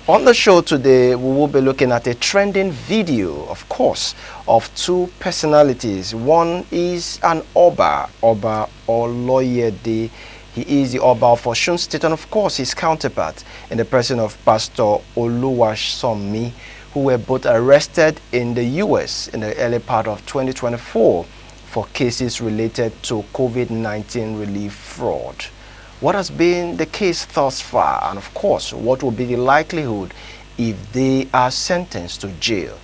On the show today, we will be looking at a trending video, of course, of two personalities. One is an Oba Oloyede. He is the Oba of Osun State, and of course his counterpart in the person of Pastor Oluwasomi, who were both arrested in the US in the early part of 2024 for cases related to COVID-19 relief fraud. What has been the case thus far, and of course, what will be the likelihood if they are sentenced to jail?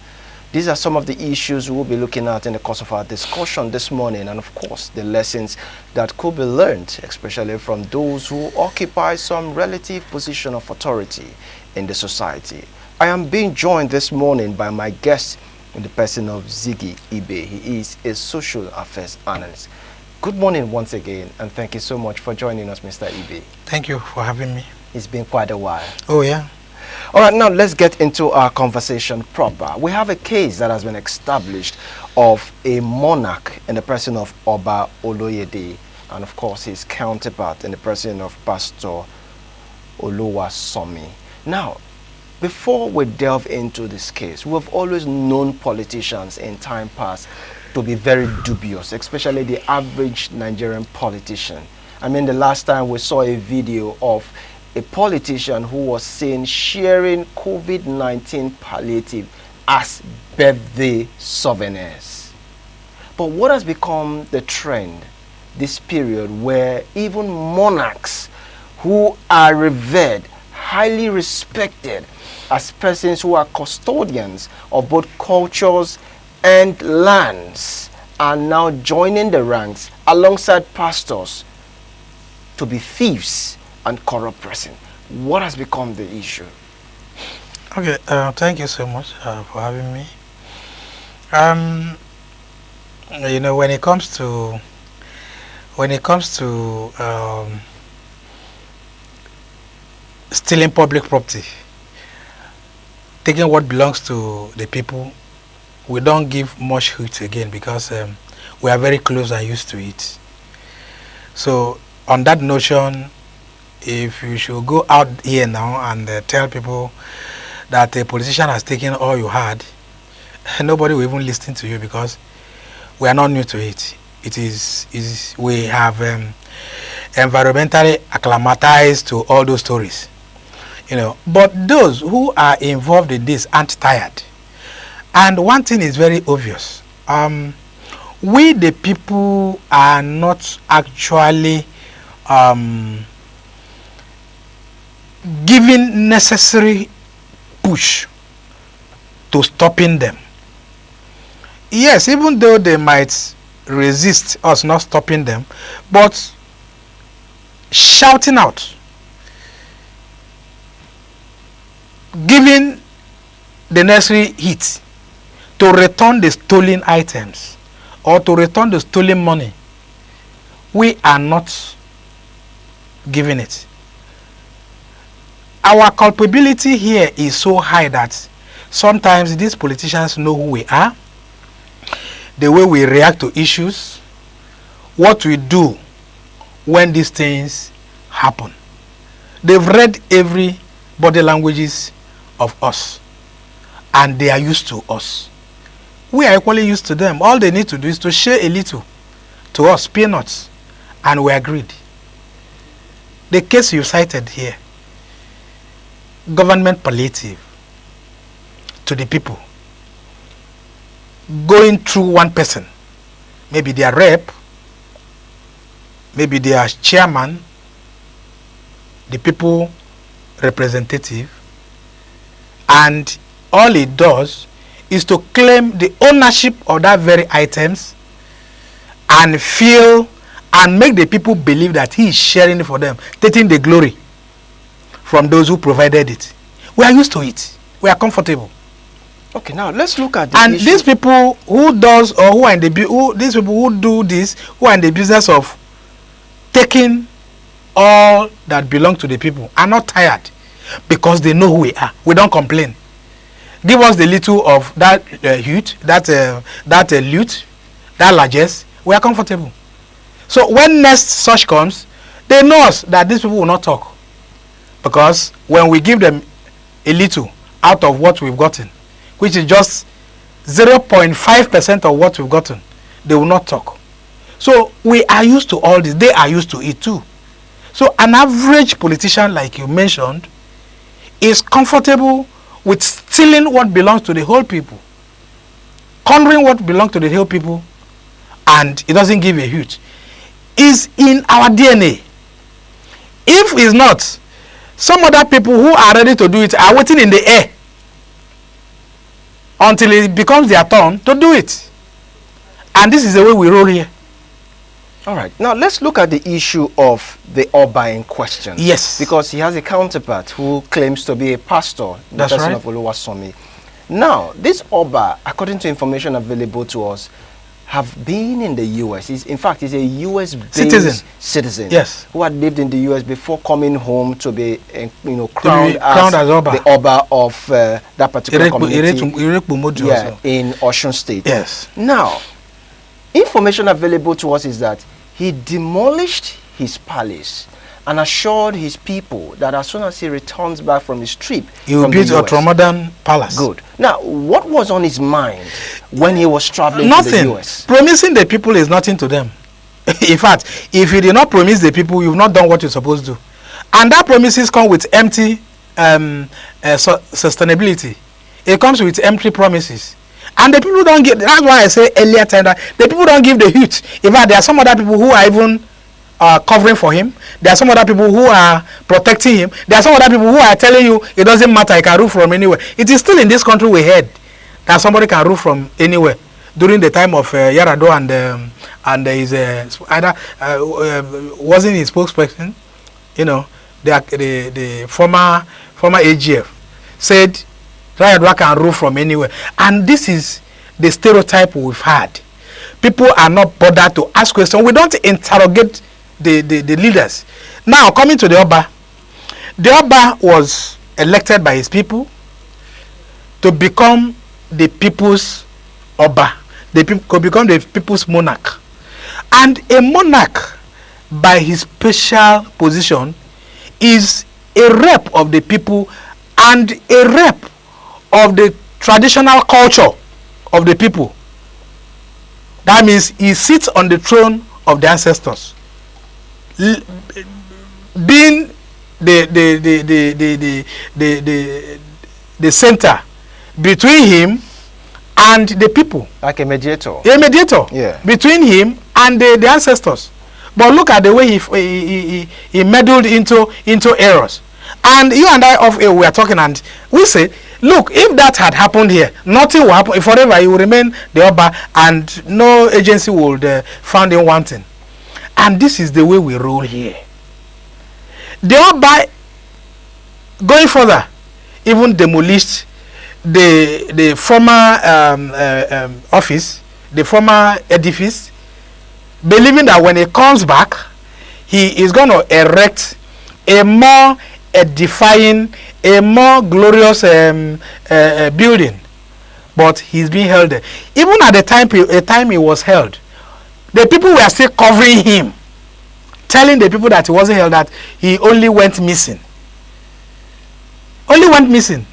These are some of the issues we will be looking at in the course of our discussion this morning, and of course, the lessons that could be learned, especially from those who occupy some relative position of authority in the society. I am being joined this morning by my guest in the person of Ziggy Ibe. He is a social affairs analyst. Good morning once again, and thank you so much for joining us, Mr. Ibe. Thank you for having me. It's been quite a while. Oh, yeah. All right, now let's get into our conversation proper. We have a case that has been established of a monarch in the person of Oba Oloyede, and of course his counterpart in the person of Pastor Oluwasomi. Now, before we delve into this case, we have always known politicians in time past to be very dubious, especially the average Nigerian politician. I mean, the last time we saw a video of a politician who was seen sharing COVID-19 palliative as birthday souvenirs. But what has become the trend this period, where even monarchs who are revered, highly respected as persons who are custodians of both cultures and lands, are now joining the ranks alongside pastors to be thieves and corrupt person? What has become the issue? Okay, thank you so much for having me. You know, when it comes to stealing public property, taking what belongs to the people, we don't give much heat again, because we are very close and used to it. So on that notion, if you should go out here now and tell people that a politician has taken all you had, nobody will even listen to you, because we are not new to it. We have environmentally acclimatized to all those stories, you know. But those who are involved in this aren't tired. And one thing is very obvious. We the people are not actually giving necessary push to stopping them. Yes, even though they might resist us not stopping them, but shouting out, giving the necessary heat to return the stolen items or to return the stolen money, we are not giving it. Our culpability here is so high that sometimes these politicians know who we are, the way we react to issues, what we do when these things happen. They've read every body languages of us, and they are used to us. We are equally used to them. All they need to do is to share a little to us, peanuts, and we agreed. The case you cited here, government palliative to the people, going through one person, maybe their rep, maybe their chairman, the people representative, and all it does is to claim the ownership of that very items and feel and make the people believe that he is sharing it for them, taking the glory from those who provided it. We are used to it. We are comfortable. Okay, now let's look at the and issue. These people who does, or who are in the these people who do this, who are in the business of taking all that belong to the people, are not tired, because they know who we are. We don't complain. Give us the little of that loot, that largesse, we are comfortable. So when next such comes, they know us that these people will not talk, because when we give them a little out of what we've gotten, which is just 0.5% of what we've gotten, they will not talk. So we are used to all this. They are used to it too. So an average politician, like you mentioned, is comfortable with stealing what belongs to the whole people, cornering what belongs to the whole people, and it doesn't give a hoot. Is in our DNA. If it's not, some other people who are ready to do it are waiting in the air until it becomes their turn to do it. And this is the way we roll here. All right. Now let's look at the issue of the Oba in question. Yes. Because he has a counterpart who claims to be a pastor. That's right. Of Oluwasomi. Now, this Oba, according to information available to us, have been in the U.S. In fact, he's a U.S.-based citizen. Yes. Who had lived in the U.S. before coming home to be, crowned as Oba. the Oba of that particular community. Also. In Osun State. Yes. Now, information available to us is that he demolished his palace and assured his people that as soon as he returns back from his trip, he will build a ultra-modern palace. Good. Now, what was on his mind when he was traveling nothing. to the US? Promising the people is nothing to them. In fact, if you did not promise the people, you've not done what you're supposed to do. And that promises come with empty sustainability. It comes with empty promises. And the people don't give, that's why I say earlier time that the people don't give the hit. In fact, there are some other people who are even covering for him. There are some other people who are protecting him. There are some other people who are telling you it doesn't matter, he can rule from anywhere. It is still in this country we heard that somebody can rule from anywhere. During the time of Yar'Adua and his either wasn't his spokesperson, the former AGF said Yar'Adua can rule from anywhere. And this is the stereotype we've had. People are not bothered to ask questions. We don't interrogate the leaders. Now, coming to the Oba was elected by his people to become the people's Oba. Could become the people's monarch. And a monarch, by his special position, is a rep of the people and a rep of the traditional culture of the people. That means he sits on the throne of the ancestors, being the center between him and the people. Like a mediator. A mediator. Yeah. Between him and the ancestors. But look at the way he meddled into errors. And you and I we are talking and we say, look, if that had happened here, nothing will happen. Forever he will remain the Oba and no agency would find him wanting. And this is the way we roll here. The Oba, going further, even demolished the former office, the former edifice, believing that when he comes back, he is going to erect a more edifying, a more glorious building. But he's being held there. Even at the time he was held, the people were still covering him, telling the people that he wasn't held, that he only went missing. Only went missing.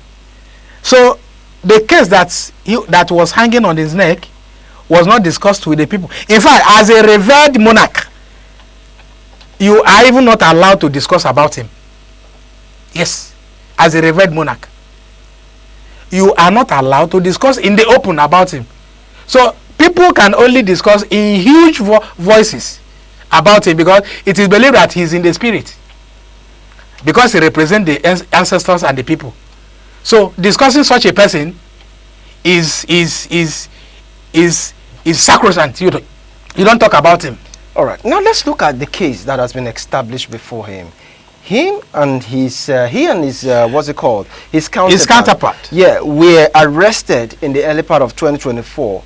So the case that was hanging on his neck was not discussed with the people. In fact, as a revered monarch, you are even not allowed to discuss about him. Yes, as a revered monarch, you are not allowed to discuss in the open about him. So people can only discuss in huge voices about him because it is believed that he is in the spirit, because he represents the ancestors and the people. So discussing such a person is sacrosanct. You don't talk about him. All right. Now let's look at the case that has been established before him. Him and his what's it called? His counterpart. Yeah, were arrested in the early part of 2024.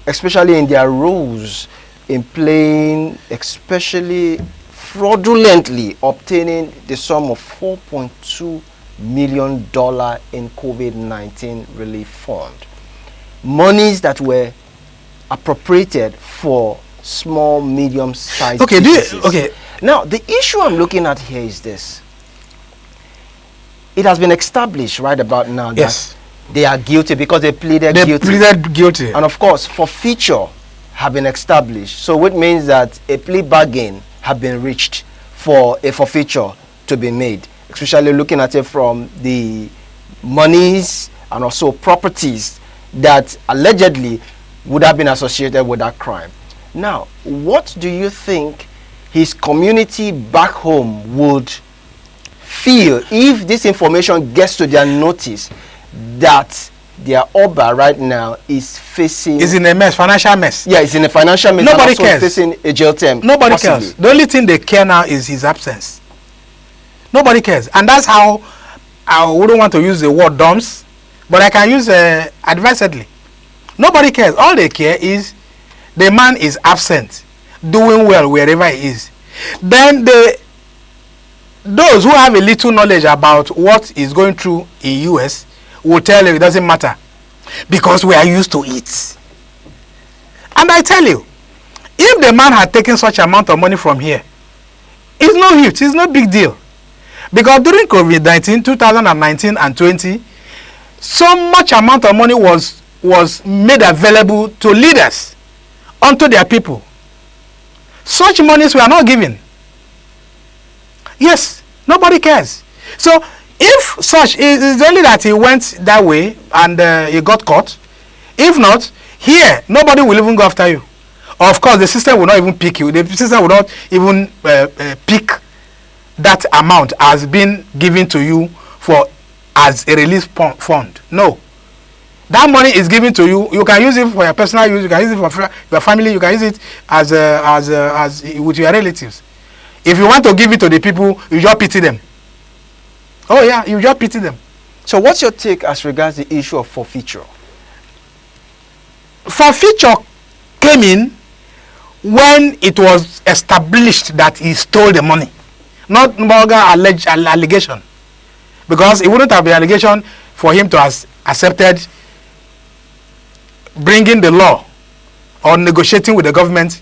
Especially in their roles in playing, especially fraudulently obtaining the sum of $4.2 million in COVID-19 relief fund. Monies that were appropriated for small, medium-sized Okay, businesses. Now, the issue I'm looking at here is this. it has been established right about now that Yes. they are guilty because they pleaded They guilty. pleaded guilty. And of course, forfeiture have been established. So which means that a plea bargain have been reached for a forfeiture to be made, especially looking at it from the monies and also properties that allegedly would have been associated with that crime. Now, what do you think his community back home would feel if this information gets to their notice that their Oba right now is facing... Is in a mess, financial mess. Yeah, it's in a financial mess. Nobody and also cares. facing a jail term. Nobody possibly. cares. The only thing they care now is his absence. Nobody cares. And that's how I wouldn't want to use the word dumps, but I can use advisedly. Nobody cares. All they care is the man is absent, doing well wherever he is. Then those who have a little knowledge about what is going through in US will tell you it doesn't matter because we are used to it. And I tell you, if the man had taken such amount of money from here, it's no huge, it's no big deal. Because during COVID-19, 2019 and 20, so much amount of money was made available to leaders unto their people. Such monies were not given. Yes, nobody cares. So if such is only that he went that way and he got caught. If not, here nobody will even go after you. Of course, the system will not even pick you. The system will not even pick that amount as being given to you for as a release fund. No, that money is given to you. You can use it for your personal use. You can use it for your family. You can use it as with your relatives. If you want to give it to the people, you just pity them. Oh yeah, you just pity them. So what's your take as regards the issue of forfeiture? Forfeiture came in when it was established that he stole the money, not longer allegation, because it wouldn't have been allegation for him to have accepted bringing the law or negotiating with the government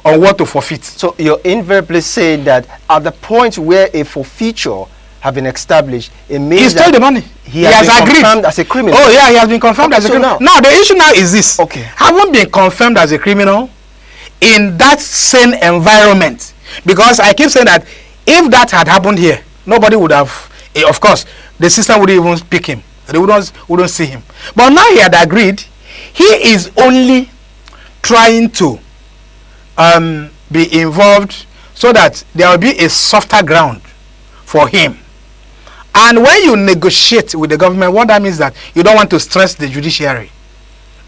on what to forfeit. So you're invariably saying that at the point where a forfeiture have been established, it means he stole the money. He has been agreed. confirmed as a criminal. Oh yeah, he has been confirmed as a criminal. Now the issue now is this. Okay. Haven't been confirmed as a criminal in that same environment, because I keep saying that if that had happened here, nobody would have, of course, the system wouldn't even pick him. They wouldn't see him. But now he had agreed. He is only trying to be involved so that there will be a softer ground for him. And when you negotiate with the government, what that means is that you don't want to stress the judiciary.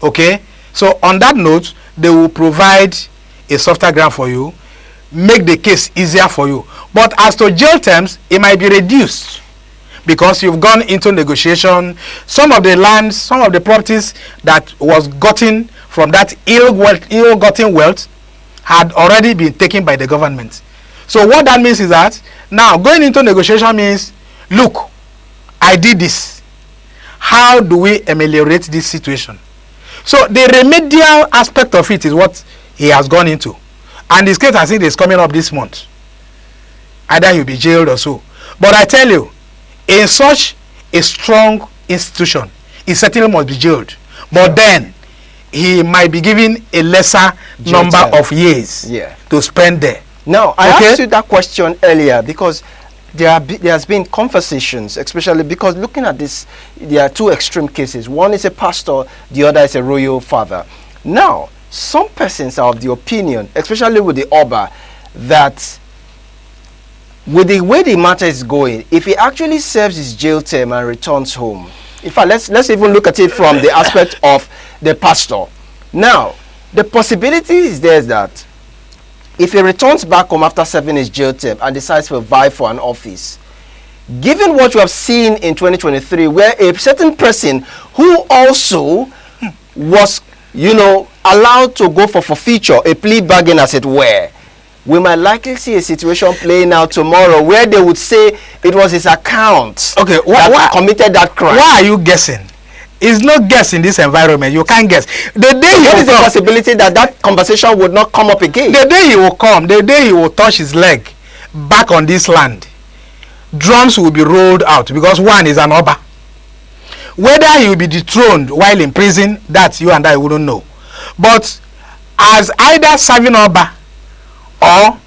Okay? So on that note, they will provide a softer ground for you, make the case easier for you. But as to jail terms, it might be reduced because you've gone into negotiation. Some of the lands, some of the properties that was gotten from that ill-gotten wealth had already been taken by the government. So what that means is that now going into negotiation means, look, I did this. How do we ameliorate this situation? So the remedial aspect of it is what he has gone into. And this case, I think, is coming up this month. Either he'll be jailed or so. But I tell you, in such a strong institution, he certainly must be jailed. But then, he might be given a lesser number of years to spend there. Now, I asked you that question earlier because there has been conversations, especially because looking at this, there are two extreme cases. One is a pastor, the other is a royal father. Now, some persons are of the opinion, especially with the Oba, that with the way the matter is going, if he actually serves his jail term and returns home, in fact, let's even look at it from the aspect of the pastor. Now, the possibility is there that if he returns back home after serving his jail term and decides to vie for an office, given what you have seen in 2023, where a certain person who also was, allowed to go for forfeiture, a plea bargain as it were, we might likely see a situation playing out tomorrow where they would say it was his account that committed that crime. Why are you guessing? It's not guess in this environment. You can't guess. The day what is the possibility that conversation would not come up again? The day he will come, the day he will touch his leg back on this land, drums will be rolled out because one is an Oba. Whether he will be dethroned while in prison, that you and I wouldn't know. But as either serving Oba or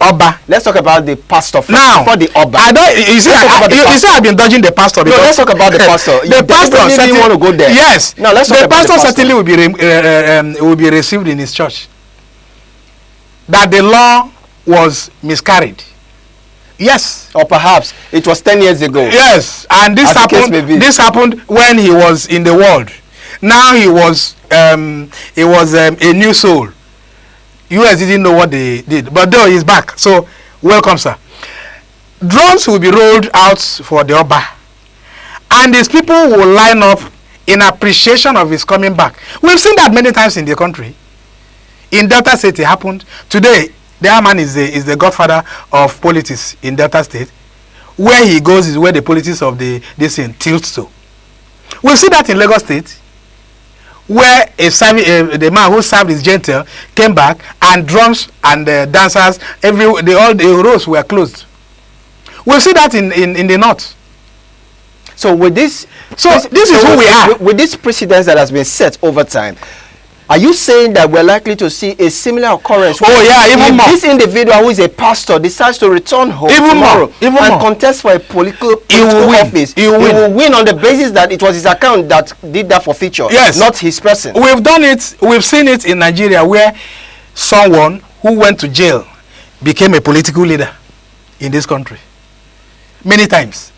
Oba. Let's talk about the pastor first. Now, before the Oba. I don't. You see, I've been dodging the pastor. No, let's talk about the pastor. The pastor certainly want to go there. Yes. Now let's talk the about pastor the pastor. certainly will be received in his church. That the law was miscarried. Yes. Or perhaps it was 10 years ago. Yes, and this happened. This happened when he was in the world. Now he was a new soul. US didn't know what they did, but though he's back. So welcome, sir. Drums will be rolled out for the Oba, and these people will line up in appreciation of his coming back. We've seen that many times in the country. In Delta State, it happened. Today, the man is the godfather of politics in Delta State. Where he goes is where the politics of this thing tilts to. We've seen that in Lagos State, where the man who served his gentle came back, and drums and dancers, all the roads were closed. We'll see that in the north. So with this, this is who we are. With this precedence that has been set over time, are you saying that we're likely to see a similar occurrence? Oh yeah, even more. This individual who is a pastor decides to return home tomorrow and contest for a political office. He will win on the basis that it was his account that did that forfeiture, yes, not his person. We've done it. We've seen it in Nigeria, where someone who went to jail became a political leader in this country many times.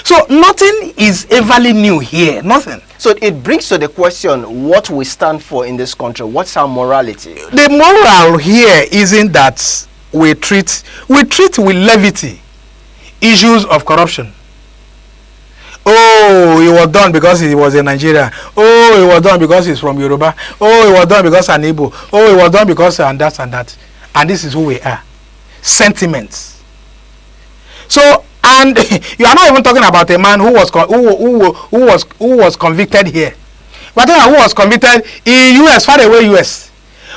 So nothing is everly new here. Nothing. So it brings to the question what we stand for in this country. What's our morality? The moral here isn't that we treat with levity issues of corruption. Oh, it was done because he was a Nigerian. Oh, it was done because he's from Yoruba. Oh, it was done because an Igbo. Oh, it was done because and that and that. And this is who we are. Sentiments. So, and you are not even talking about a man who was convicted here. We're talking about who was convicted in US, far away US.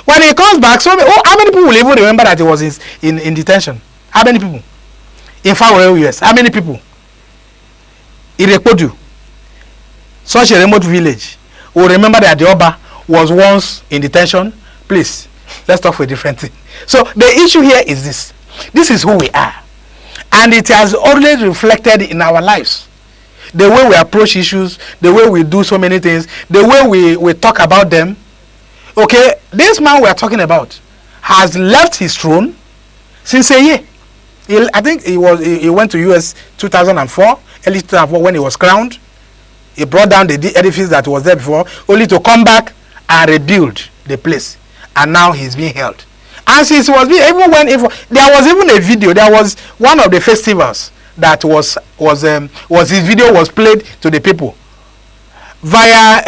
When he comes back, how many people will even remember that he was in detention? How many people? In far away US, how many people? Irepodu, such a remote village, will remember that the Oba was once in detention. Please, let's talk for a different thing. So the issue here is this. This is who we are. And it has already reflected in our lives. The way we approach issues, the way we do so many things, the way we talk about them. Okay, this man we are talking about has left his throne since a year. I think he went to US 2004, early 2004 when he was crowned. He brought down the edifice that was there before, only to come back and rebuild the place. And now he's being held. And since there was even a video, there was one of the festivals that was his video was played to the people via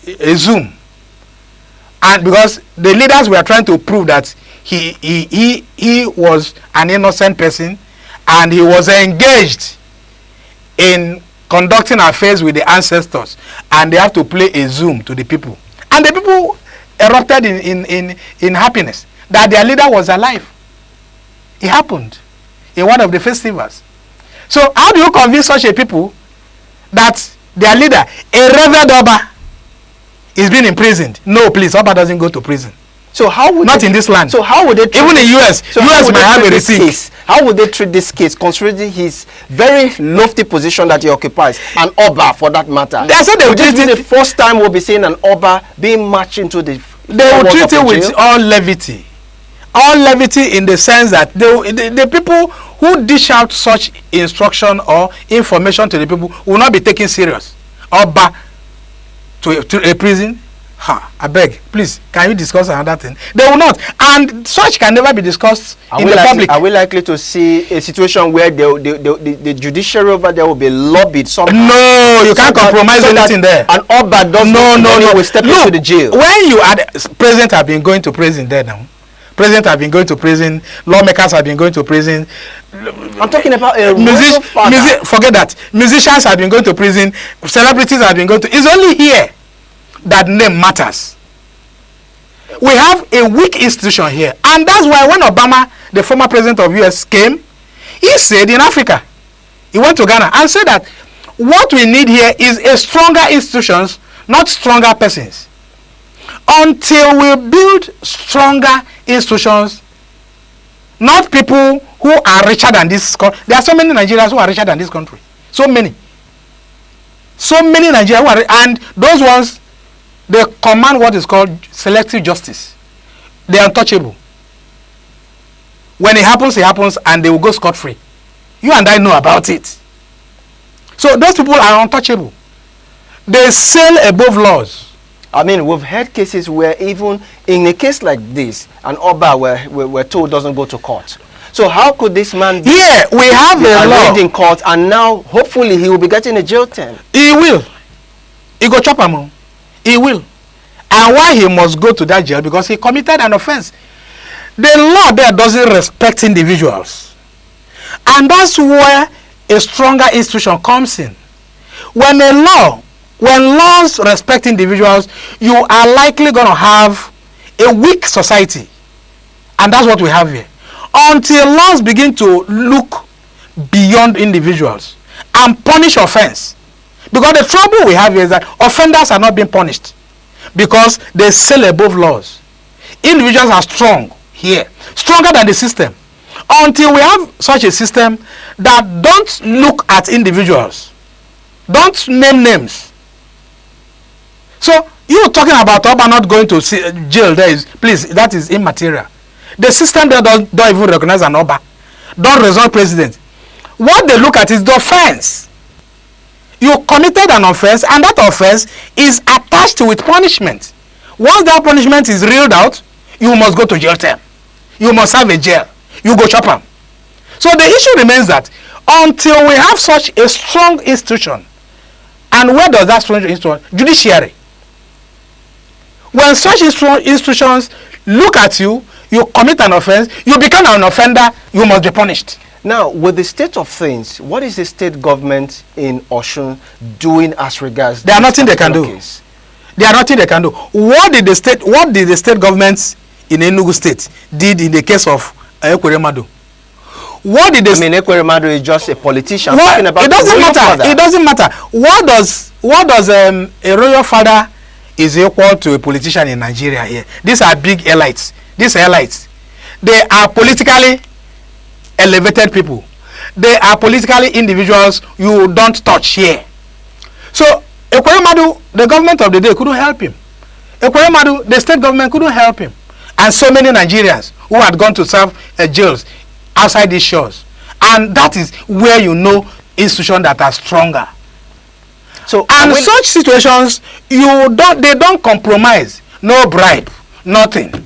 a Zoom, and because the leaders were trying to prove that he was an innocent person and he was engaged in conducting affairs with the ancestors, and they have to play a Zoom to the people, and the people erupted in happiness that their leader was alive. It happened in one of the festivals. So how do you convince such a people that their leader, a revered Oba, is being imprisoned? No, please, Oba doesn't go to prison. So how would in this land? So how would they treat even in US? So US might have a receipt. How would they treat this case, considering his very lofty position that he occupies, an Oba for that matter? They said they would treat it the first time we'll be seeing an Oba being marched into the. They will treat it with all levity. All levity in the sense that the people who dish out such instruction or information to the people will not be taken serious. Oba to a prison. I beg, please, can you discuss another thing? They will not, and such can never be discussed in the public. Are we likely to see a situation where the judiciary over there will be lobbied somehow? No, you can't compromise anything there. And Oba does will step into the jail. When you are president have been going to prison there now. President have been going to prison. Lawmakers have been going to prison. I'm talking about a forget that. Musicians have been going to prison. Celebrities have been going to. It's only here that name matters. we have a weak institution here. And that's why when Obama, the former president of US, came, he said in Africa, he went to Ghana and said that what we need here is a stronger institutions, not stronger persons. Until we build stronger institutions, not people who are richer than this country. There are so many Nigerians who are richer than this country. So many. So many Nigerians who are, and those ones, they command what is called selective justice. They are untouchable. When it happens, and they will go scot-free. You and I know about it. So those people are untouchable. They sail above laws. I mean, we've had cases where even in a case like this, an Oba we're told doesn't go to court. So how could this man be we have a law in court, and now hopefully he will be getting a jail term? He will. He go chop him. He will. And why he must go to that jail? Because he committed an offense. The law there doesn't respect individuals. And that's where a stronger institution comes in. When laws respect individuals, you are likely going to have a weak society. And that's what we have here. Until laws begin to look beyond individuals and punish offense. Because the trouble we have here is that offenders are not being punished because they sail above laws. Individuals are strong here, stronger than the system. Until we have such a system that don't look at individuals, don't name names. So you talking about Oba not going to jail, please, that is immaterial. The system there don't even recognize an Oba, don't resolve president. What they look at is the offense. You committed an offense, and that offense is attached with punishment. Once that punishment is reeled out, you must go to jail term. You must have a jail. You go chop them. So the issue remains that until we have such a strong institution, and where does that strong institution? Judiciary. When such institutions look at you, you commit an offense, you become an offender, you must be punished. Now, with the state of things, what is the state government in Osun doing as regards? There are nothing they can do. Case? There are nothing they can do. What did the state governments in Enugu State did in the case of Ekweremadu? What did they? I mean, Ekweremadu is just a politician talking about. It doesn't matter. It doesn't matter. What does a royal father is equal to a politician in Nigeria here? These are big elites. These elites, they are politically elevated people. They are politically individuals you don't touch here. So Ekweremadu, the government of the day couldn't help him. Ekweremadu, the state government couldn't help him. And so many Nigerians who had gone to serve jails outside these shores. And that is where you know institutions that are stronger. So and such situations, they don't compromise. No bribe, nothing.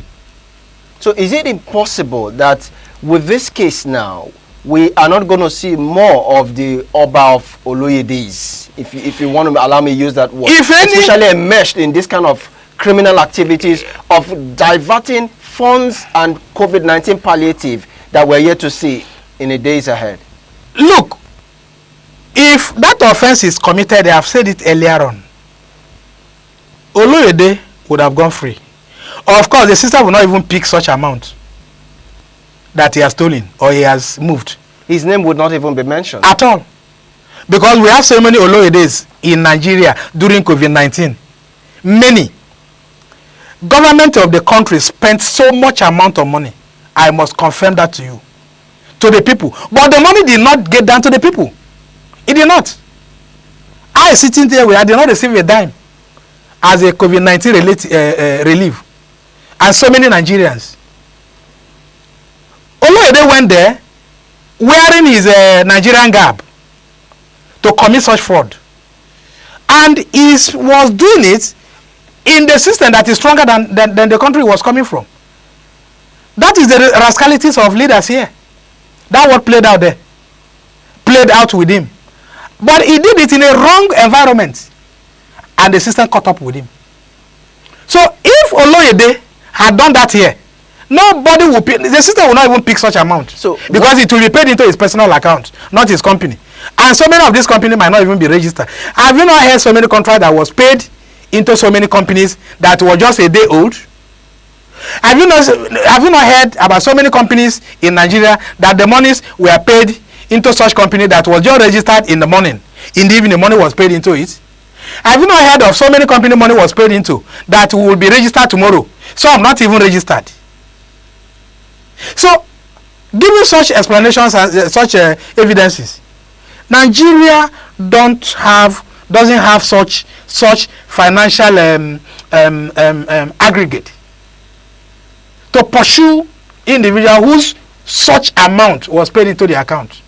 So is it impossible that with this case now, we are not going to see more of the Oba of Oloyedes, if you want to allow me to use that word, especially enmeshed in this kind of criminal activities of diverting funds and COVID-19 palliative that we're yet to see in the days ahead? Look, if that offense is committed, I have said it earlier on, Oloyede would have gone free. Of course, the system will not even pick such amount that he has stolen or he has moved. His name would not even be mentioned. At all. Because we have so many Oloyedes in Nigeria during COVID-19. Many. Government of the country spent so much amount of money. I must confirm that to you. To the people. But the money did not get down to the people. It did not. I sitting there where I did not receive a dime as a COVID-19 relief. And so many Nigerians. Oloyede went there wearing his Nigerian garb to commit such fraud. And he was doing it in the system that is stronger than the country was coming from. That is the rascalities of leaders here. That what played out there. Played out with him. But he did it in a wrong environment. And the system caught up with him. So if Oloyede had done that here, nobody will pay. The system will not even pick such amount. So because it will be paid into his personal account, not his company. And so many of these companies might not even be registered. Have you not heard so many contracts that was paid into so many companies that were just a day old? Have you not heard about so many companies in Nigeria that the monies were paid into such company that was just registered in the morning? In the evening, money was paid into it. Have you not heard of so many company money was paid into that will be registered tomorrow? Some not even registered. So, giving such explanations and such evidences, Nigeria doesn't have such financial aggregate to pursue individual whose such amount was paid into the account.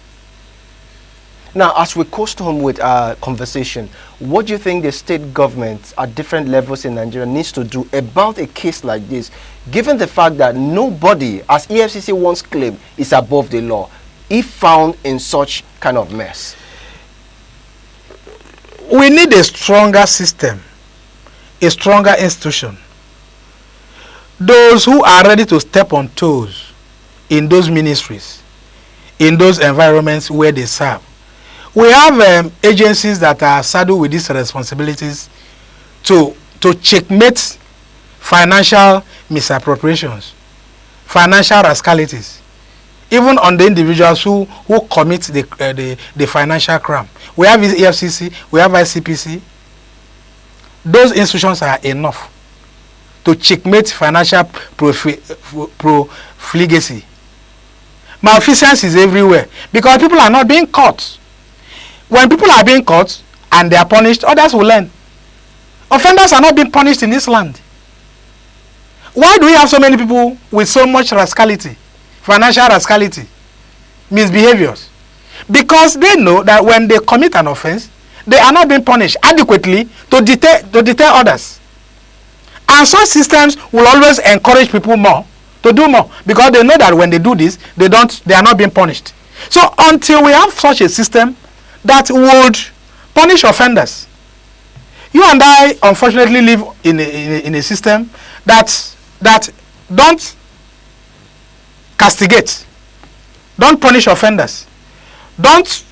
Now, as we coast home with our conversation, what do you think the state government at different levels in Nigeria needs to do about a case like this, given the fact that nobody, as EFCC once claimed, is above the law, if found in such kind of mess? We need a stronger system, a stronger institution. Those who are ready to step on toes in those ministries, in those environments where they serve. We have agencies that are saddled with these responsibilities to checkmate financial misappropriations, financial rascalities, even on the individuals who commit the financial crime. We have EFCC, we have ICPC. Those institutions are enough to checkmate financial profligacy. Malfeasance is everywhere because people are not being caught. When people are being caught and they are punished, others will learn. Offenders are not being punished in this land. Why do we have so many people with so much rascality, financial rascality, misbehaviors? Because they know that when they commit an offense, they are not being punished adequately to deter others. And such systems will always encourage people more to do more because they know that when they do this, they are not being punished. So until we have such a system that would punish offenders, you and I unfortunately live in a system that don't castigate, don't punish offenders, don't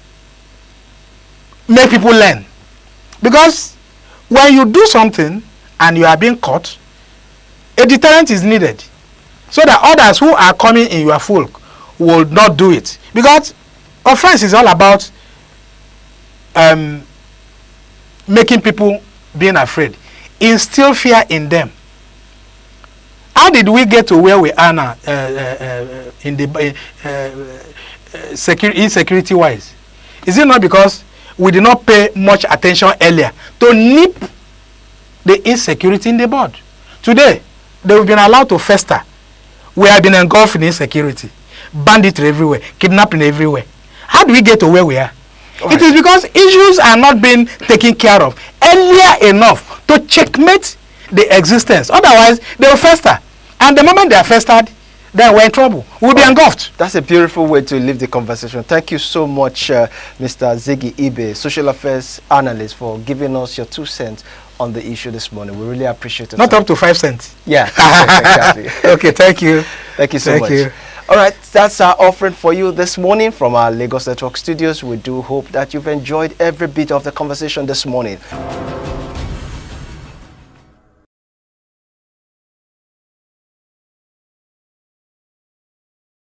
make people learn. Because when you do something and you are being caught, a deterrent is needed so that others who are coming in your fold will not do it. Because offense is all about making people being afraid, instill fear in them. How did we get to where we are now in the insecurity wise? Is it not because we did not pay much attention earlier to nip the insecurity in the bud? Today, they've been allowed to fester. We have been engulfed in insecurity, banditry everywhere, kidnapping everywhere. How do we get to where we are? It is because issues are not being taken care of earlier enough to checkmate the existence. Otherwise, they will fester. And the moment they are festered, then we're in trouble. We'll be engulfed. That's a beautiful way to leave the conversation. Thank you so much, Mr. Ziggy Ibe, social affairs analyst, for giving us your 2 cents on the issue this morning. We really appreciate it. Not up to 5 cents. Yeah, exactly. Okay, thank you. Thank you so much. All right, that's our offering for you this morning from our Lagos Network studios. We do hope that you've enjoyed every bit of the conversation this morning.